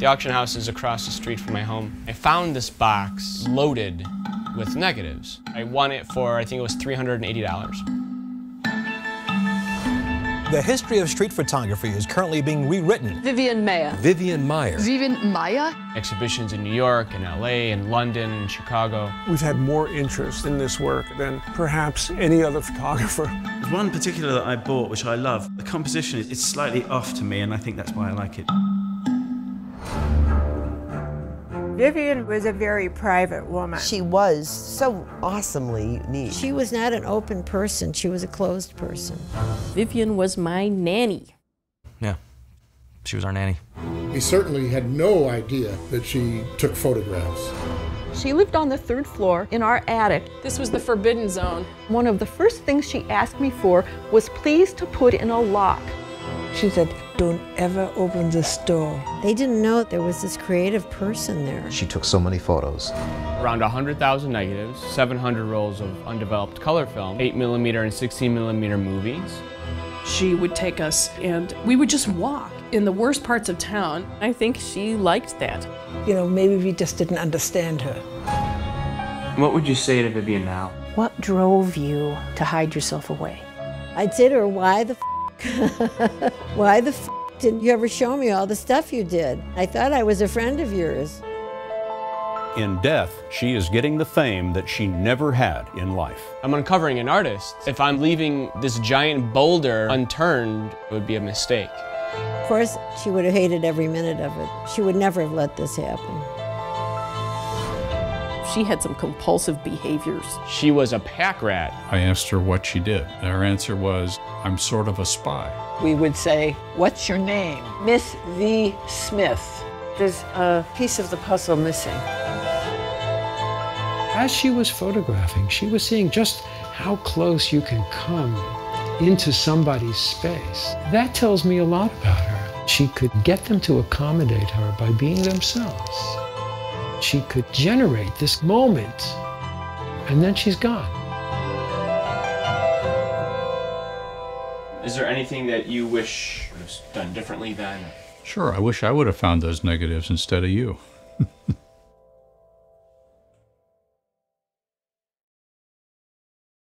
The auction house is across the street from my home. I found this box loaded with negatives. I won it for, I think it was $380. The history of street photography is currently being rewritten. Vivian Maier. Vivian Maier. Vivian Maier? Exhibitions in New York and LA and London and Chicago. We've had more interest in this work than perhaps any other photographer. There's one particular that I bought, which I love. The composition is slightly off to me, and I think that's why I like it. Vivian was a very private woman. She was so awesomely unique. She was not an open person, she was a closed person. Vivian was my nanny. Yeah, she was our nanny. He certainly had no idea that she took photographs. She lived on the 3rd floor in our attic. This was the forbidden zone. One of the first things she asked me for was please to put in a lock. She said, don't ever open this door. They didn't know there was this creative person there. She took so many photos. Around 100,000 negatives, 700 rolls of undeveloped color film, 8mm and 16mm movies. She would take us and we would just walk in the worst parts of town. I think she liked that. You know, maybe we just didn't understand her. What would you say to Vivian now? What drove you to hide yourself away? I'd say to her, why the why the didn't you ever show me all the stuff you did? I thought I was a friend of yours. In death, she is getting the fame that she never had in life. I'm uncovering an artist. If I'm leaving this giant boulder unturned, it would be a mistake. Of course, she would have hated every minute of it. She would never have let this happen. She had some compulsive behaviors. She was a pack rat. I asked her what she did. Her answer was, I'm sort of a spy. We would say, what's your name? Miss V. Smith. There's a piece of the puzzle missing. As she was photographing, she was seeing just how close you can come into somebody's space. That tells me a lot about her. She could get them to accommodate her by being themselves. She could generate this moment, and then she's gone. Is there anything that you wish would have done differently then? Sure, I wish I would have found those negatives instead of you.